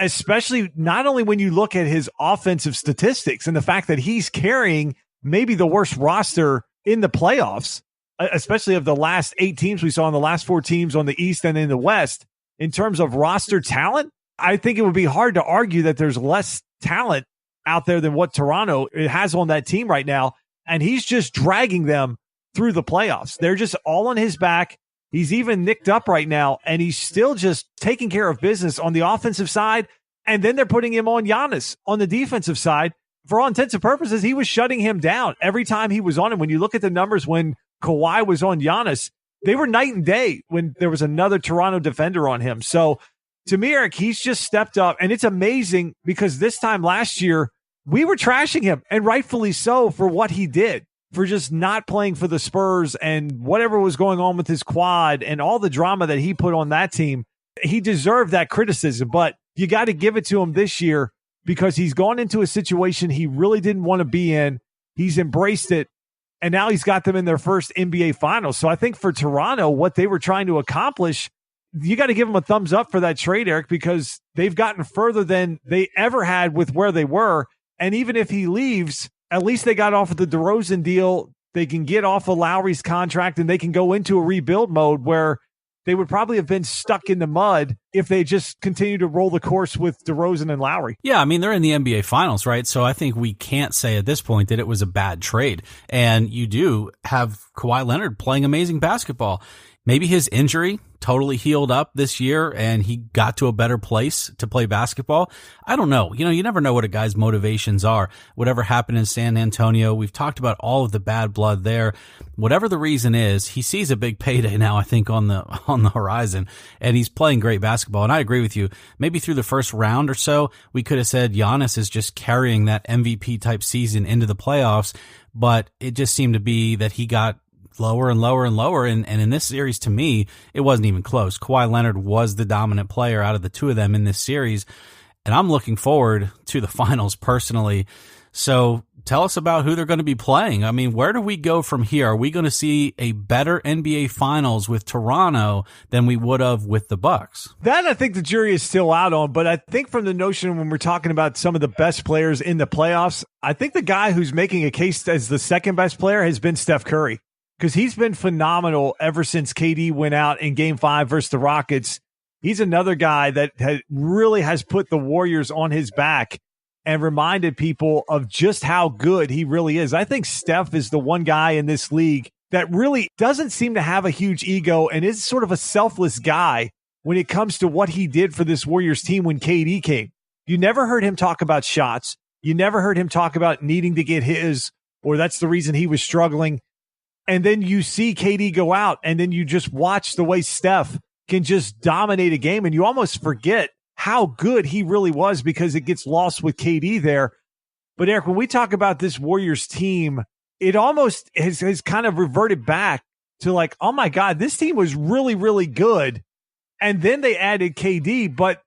especially not only when you look at his offensive statistics and the fact that he's carrying maybe the worst roster in the playoffs, especially of the last 8 teams we saw in the last 4 teams on the East and in the West. In terms of roster talent, I think it would be hard to argue that there's less talent out there than what Toronto has on that team right now. And he's just dragging them through the playoffs. They're just all on his back. He's even nicked up right now, and he's still just taking care of business on the offensive side. And then they're putting him on Giannis on the defensive side. For all intents and purposes, he was shutting him down every time he was on him. When you look at the numbers when Kawhi was on Giannis, they were night and day when there was another Toronto defender on him. So to me, Eric, he's just stepped up. And it's amazing because this time last year, we were trashing him, and rightfully so, for what he did, for just not playing for the Spurs and whatever was going on with his quad and all the drama that he put on that team. He deserved that criticism, but you got to give it to him this year because he's gone into a situation he really didn't want to be in. He's embraced it, and now he's got them in their first NBA Finals. So I think for Toronto, what they were trying to accomplish, you got to give them a thumbs up for that trade, Eric, because they've gotten further than they ever had with where they were. And even if he leaves, at least they got off of the DeRozan deal. They can get off of Lowry's contract, and they can go into a rebuild mode where they would probably have been stuck in the mud if they just continued to roll the course with DeRozan and Lowry. Yeah, I mean, they're in the NBA Finals, right? So I think we can't say at this point that it was a bad trade. And you do have Kawhi Leonard playing amazing basketball. Maybe his injury totally healed up this year and he got to a better place to play basketball. I don't know. You never know what a guy's motivations are. Whatever happened in San Antonio, we've talked about all of the bad blood there. Whatever the reason is, he sees a big payday now, I think, on the horizon, and he's playing great basketball. And I agree with you. Maybe through the first round or so, we could have said Giannis is just carrying that MVP type season into the playoffs, but it just seemed to be that he got lower and lower and lower. And in this series, to me, it wasn't even close. Kawhi Leonard was the dominant player out of the two of them in this series. And I'm looking forward to the finals personally. So tell us about who they're going to be playing. I mean, where do we go from here? Are we going to see a better NBA Finals with Toronto than we would have with the Bucks? That I think the jury is still out on, but I think from the notion when we're talking about some of the best players in the playoffs, I think the guy who's making a case as the second best player has been Steph Curry. Because he's been phenomenal ever since KD went out in Game 5 versus the Rockets. He's another guy that really has put the Warriors on his back and reminded people of just how good he really is. I think Steph is the one guy in this league that really doesn't seem to have a huge ego and is sort of a selfless guy when it comes to what he did for this Warriors team when KD came. You never heard him talk about shots. You never heard him talk about needing to get his, or that's the reason he was struggling. And then you see KD go out, and then you just watch the way Steph can just dominate a game, and you almost forget how good he really was because it gets lost with KD there. But, Eric, when we talk about this Warriors team, it almost has kind of reverted back to like, oh, my God, this team was really, really good. And then they added KD. But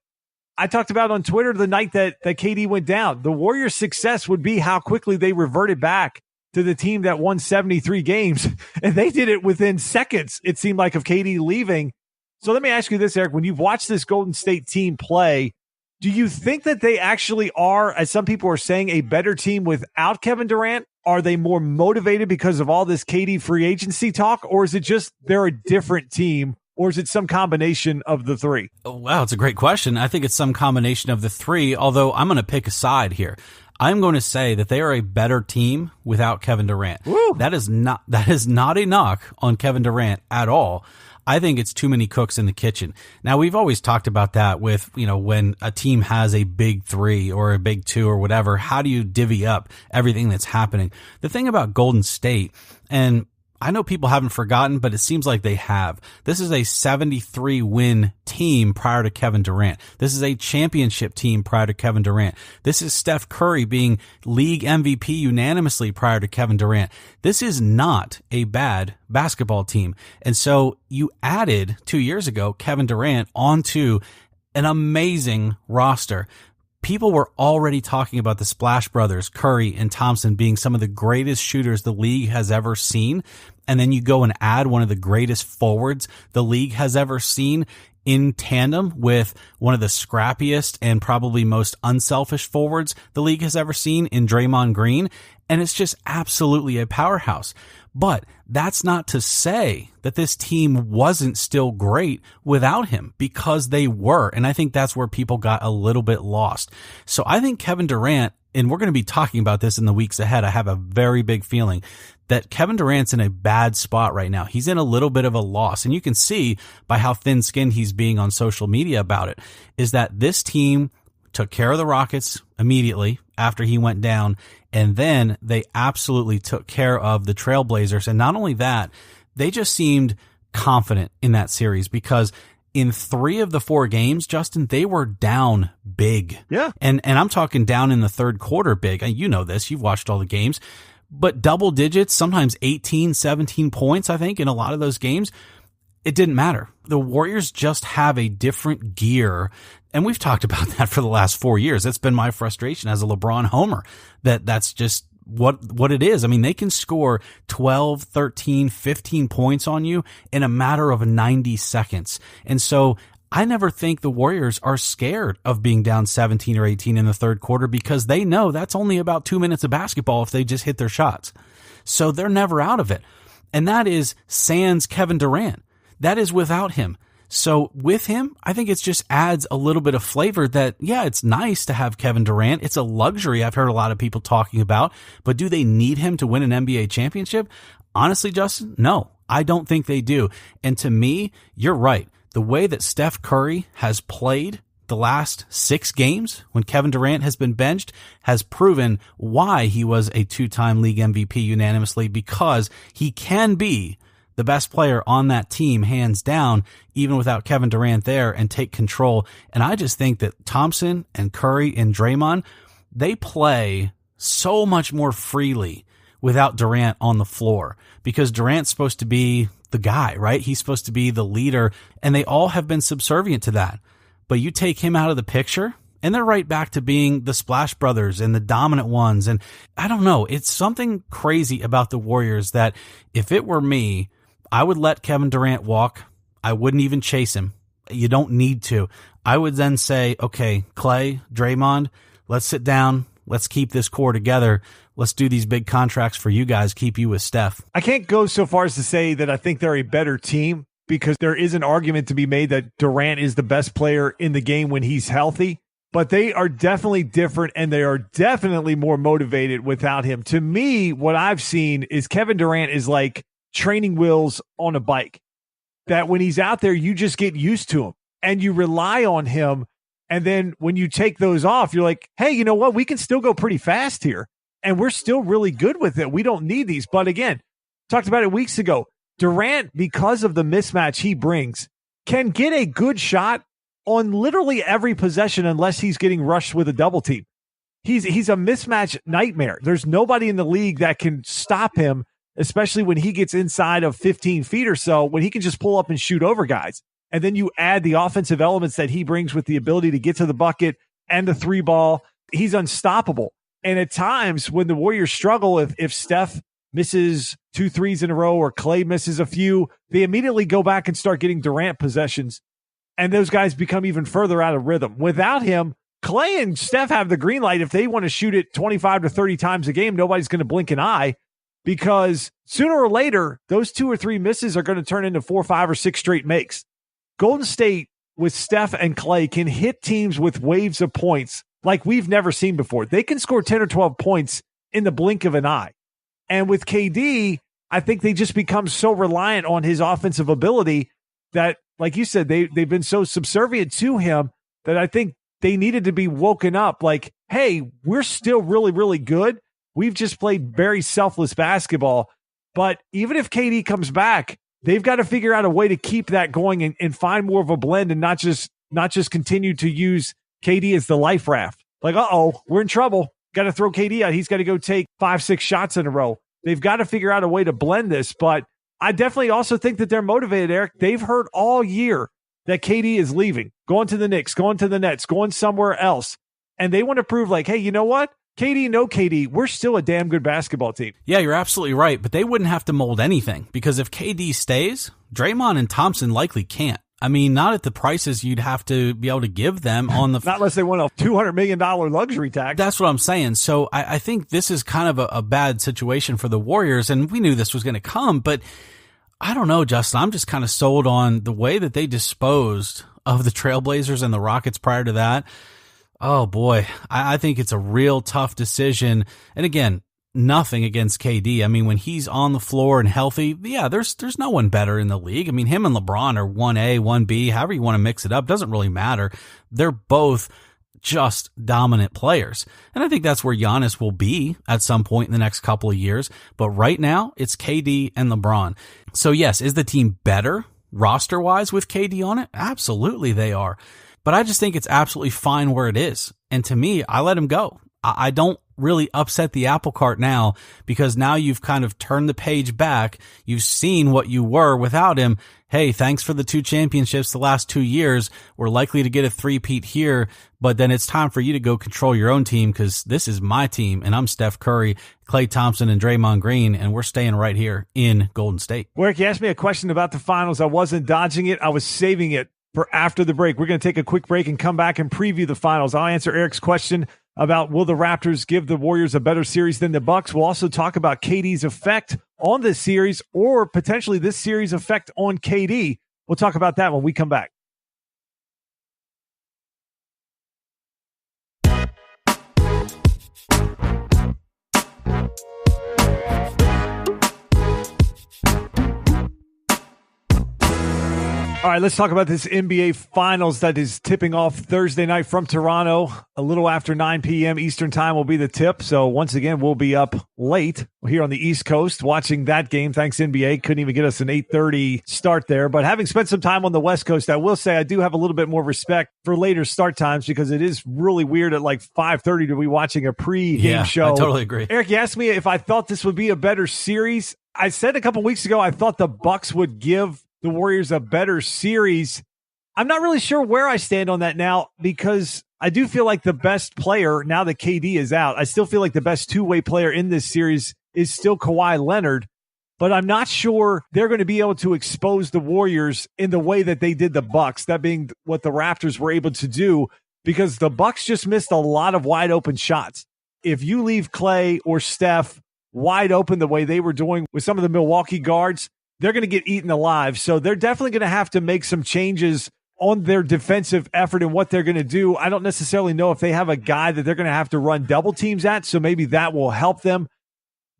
I talked about on Twitter the night that KD went down, the Warriors' success would be how quickly they reverted back to the team that won 73 games. And they did it within seconds, it seemed like, of KD leaving. So let me ask you this, Eric. When you've watched this Golden State team play, do you think that they actually are, as some people are saying, a better team without Kevin Durant? Are they more motivated because of all this KD free agency talk? Or is it just they're a different team? Or is it some combination of the three? Oh, wow, it's a great question. I think it's some combination of the three, although I'm going to pick a side here. I'm going to say that they are a better team without Kevin Durant. Woo. That is not a knock on Kevin Durant at all. I think it's too many cooks in the kitchen. Now, we've always talked about that with, when a team has a big three or a big two or whatever, how do you divvy up everything that's happening? The thing about Golden State, and I know people haven't forgotten, but it seems like they have. This is a 73-win team prior to Kevin Durant. This is a championship team prior to Kevin Durant. This is Steph Curry being league MVP unanimously prior to Kevin Durant. This is not a bad basketball team. And so you added 2 years ago Kevin Durant onto an amazing roster. People were already talking about the Splash Brothers, Curry and Thompson, being some of the greatest shooters the league has ever seen. And then you go and add one of the greatest forwards the league has ever seen in tandem with one of the scrappiest and probably most unselfish forwards the league has ever seen in Draymond Green. And it's just absolutely a powerhouse. But that's not to say that this team wasn't still great without him, because they were. And I think that's where people got a little bit lost. So I think Kevin Durant, and we're going to be talking about this in the weeks ahead, I have a very big feeling that Kevin Durant's in a bad spot right now. He's in a little bit of a loss. And you can see by how thin-skinned he's being on social media about it, is that this team took care of the Rockets immediately after he went down. And then they absolutely took care of the Trailblazers. And not only that, they just seemed confident in that series, because in 3 of the 4 games, Justin, they were down big. Yeah. And I'm talking down in the third quarter big. And you know this, you've watched all the games, but double digits, sometimes 18, 17 points, I think, in a lot of those games. It didn't matter. The Warriors just have a different gear. And we've talked about that for the last 4 years. That's been my frustration as a LeBron homer, that's just what it is. I mean, they can score 12, 13, 15 points on you in a matter of 90 seconds. And so I never think the Warriors are scared of being down 17 or 18 in the third quarter, because they know that's only about 2 minutes of basketball if they just hit their shots. So they're never out of it. And that is sans Kevin Durant. That is without him. So with him, I think it just adds a little bit of flavor that, yeah, it's nice to have Kevin Durant. It's a luxury I've heard a lot of people talking about, but do they need him to win an NBA championship? Honestly, Justin, no, I don't think they do. And to me, you're right. The way that Steph Curry has played the last 6 games when Kevin Durant has been benched has proven why he was a 2-time league MVP unanimously, because he can be the best player on that team, hands down, even without Kevin Durant there, and take control. And I just think that Thompson and Curry and Draymond, they play so much more freely without Durant on the floor, because Durant's supposed to be the guy, right? He's supposed to be the leader, and they all have been subservient to that. But you take him out of the picture, and they're right back to being the Splash Brothers and the dominant ones. And I don't know, it's something crazy about the Warriors that if it were me, I would let Kevin Durant walk. I wouldn't even chase him. You don't need to. I would then say, okay, Clay, Draymond, let's sit down. Let's keep this core together. Let's do these big contracts for you guys. Keep you with Steph. I can't go so far as to say that I think they're a better team, because there is an argument to be made that Durant is the best player in the game when he's healthy. But they are definitely different, and they are definitely more motivated without him. To me, what I've seen is Kevin Durant is like training wheels on a bike, that when he's out there, you just get used to him and you rely on him. And then when you take those off, you're like, hey, you know what? We can still go pretty fast here, and we're still really good with it. We don't need these. But again, talked about it weeks ago, Durant, because of the mismatch he brings, can get a good shot on literally every possession unless he's getting rushed with a double team. He's a mismatch nightmare. There's nobody in the league that can stop him, especially when he gets inside of 15 feet or so, when he can just pull up and shoot over guys. And then you add the offensive elements that he brings with the ability to get to the bucket and the 3 ball. He's unstoppable. And at times when the Warriors struggle, if Steph misses 2 threes in a row or Clay misses a few, they immediately go back and start getting Durant possessions. And those guys become even further out of rhythm. Without him, Clay and Steph have the green light. If they want to shoot it 25 to 30 times a game, nobody's going to blink an eye, because sooner or later, those 2 or 3 misses are going to turn into 4, 5, or 6 straight makes. Golden State with Steph and Clay can hit teams with waves of points like we've never seen before. They can score 10 or 12 points in the blink of an eye. And with KD, I think they just become so reliant on his offensive ability that, like you said, they've been so subservient to him that I think they needed to be woken up like, hey, we're still really, really good. We've just played very selfless basketball. But even if KD comes back, they've got to figure out a way to keep that going and find more of a blend, and not just continue to use KD as the life raft. Like, we're in trouble. Got to throw KD out. He's got to go take 5, 6 shots in a row. They've got to figure out a way to blend this. But I definitely also think that they're motivated, Eric. They've heard all year that KD is leaving, going to the Knicks, going to the Nets, going somewhere else. And they want to prove like, hey, you know what? KD, no KD, we're still a damn good basketball team. Yeah, you're absolutely right, but they wouldn't have to mold anything, because if KD stays, Draymond and Thompson likely can't. I mean, not at the prices you'd have to be able to give them on the... Not unless they want a $200 million luxury tax. That's what I'm saying. So I think this is kind of a bad situation for the Warriors, and we knew this was going to come, but I don't know, Justin. I'm just kind of sold on the way that they disposed of the Trailblazers and the Rockets prior to that. Oh boy, I think it's a real tough decision. And again, nothing against KD. I mean, when he's on the floor and healthy, yeah, there's no one better in the league. I mean, him and LeBron are 1A, 1B, however you want to mix it up, doesn't really matter. They're both just dominant players. And I think that's where Giannis will be at some point in the next couple of years. But right now, it's KD and LeBron. So yes, is the team better roster-wise with KD on it? Absolutely they are. But I just think it's absolutely fine where it is. And to me, I let him go. I don't really upset the apple cart now, because now you've kind of turned the page back. You've seen what you were without him. Hey, thanks for the 2 championships the last 2 years. We're likely to get a three-peat here, but then it's time for you to go control your own team, because this is my team, and I'm Steph Curry, Klay Thompson, and Draymond Green, and we're staying right here in Golden State. Eric, you asked me a question about the finals. I wasn't dodging it. I was saving it for after the break. We're going to take a quick break and come back and preview the finals. I'll answer Eric's question about will the Raptors give the Warriors a better series than the Bucks. We'll also talk about KD's effect on this series, or potentially this series' effect on KD. We'll talk about that when we come back. All right, let's talk about this NBA Finals that is tipping off Thursday night from Toronto. A little after 9 p.m. Eastern time will be the tip. So once again, we'll be up late here on the East Coast watching that game. Thanks, NBA. Couldn't even get us an 8:30 start there. But having spent some time on the West Coast, I will say I do have a little bit more respect for later start times, because it is really weird at like 5:30 to be watching a pre-game show. I totally agree. Eric, you asked me if I thought this would be a better series. I said a couple weeks ago I thought the Bucks would give the Warriors a better series. I'm not really sure where I stand on that now, because I do feel like the best player, now that KD is out, I still feel like the best two-way player in this series is still Kawhi Leonard, but I'm not sure they're going to be able to expose the Warriors in the way that they did the Bucks, that being what the Raptors were able to do, because the Bucks just missed a lot of wide open shots. If you leave Klay or Steph wide open the way they were doing with some of the Milwaukee guards, they're going to get eaten alive. So they're definitely going to have to make some changes on their defensive effort and what they're going to do. I don't necessarily know if they have a guy that they're going to have to run double teams at, so maybe that will help them.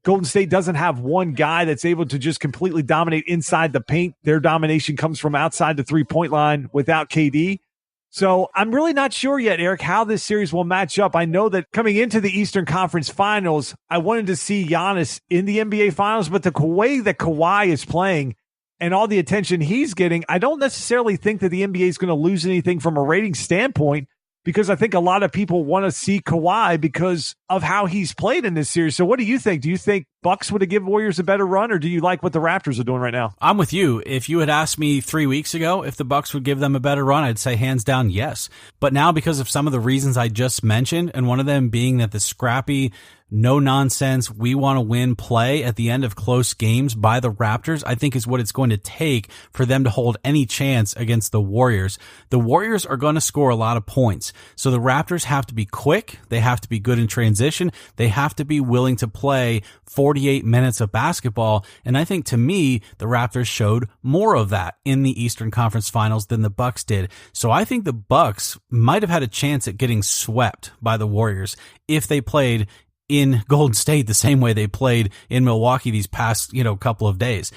Golden State doesn't have one guy that's able to just completely dominate inside the paint. Their domination comes from outside the three-point line without KD. So I'm really not sure yet, Eric, how this series will match up. I know that coming into the Eastern Conference Finals, I wanted to see Giannis in the NBA Finals, but the way that Kawhi is playing and all the attention he's getting, I don't necessarily think that the NBA is going to lose anything from a rating standpoint, because I think a lot of people want to see Kawhi because of how he's played in this series. So what do you think? Do you think Bucks would have given Warriors a better run, or do you like what the Raptors are doing right now? I'm with you. If you had asked me 3 weeks ago if the Bucks would give them a better run, I'd say hands down yes. But now, because of some of the reasons I just mentioned, and one of them being that the scrappy, no nonsense, we want to win play at the end of close games by the Raptors, I think is what it's going to take for them to hold any chance against the Warriors. The Warriors are going to score a lot of points. So the Raptors have to be quick. They have to be good in transition. They have to be willing to play 48 minutes of basketball. And I think, to me, the Raptors showed more of that in the Eastern Conference Finals than the Bucks did. So I think the Bucks might have had a chance at getting swept by the Warriors if they played in Golden State the same way they played in Milwaukee these past, couple of days.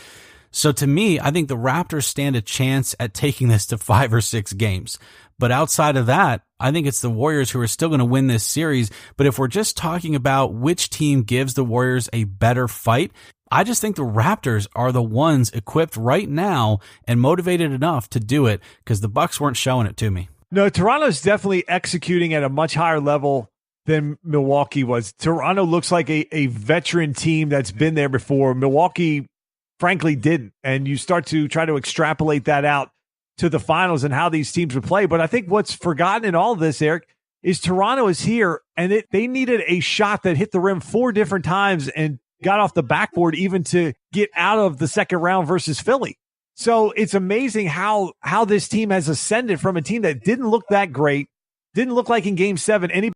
So to me, I think the Raptors stand a chance at taking this to 5 or 6 games. But outside of that, I think it's the Warriors who are still going to win this series. But if we're just talking about which team gives the Warriors a better fight, I just think the Raptors are the ones equipped right now and motivated enough to do it, because the Bucks weren't showing it to me. No, Toronto's definitely executing at a much higher level than Milwaukee was. Toronto looks like a veteran team that's been there before. Milwaukee, frankly, didn't. And you start to try to extrapolate that out to the finals and how these teams would play. But I think what's forgotten in all of this, Eric, is Toronto is here, and they needed a shot that hit the rim 4 different times and got off the backboard even to get out of the second round versus Philly. So it's amazing how this team has ascended from a team that didn't look that great, didn't look like in Game 7 any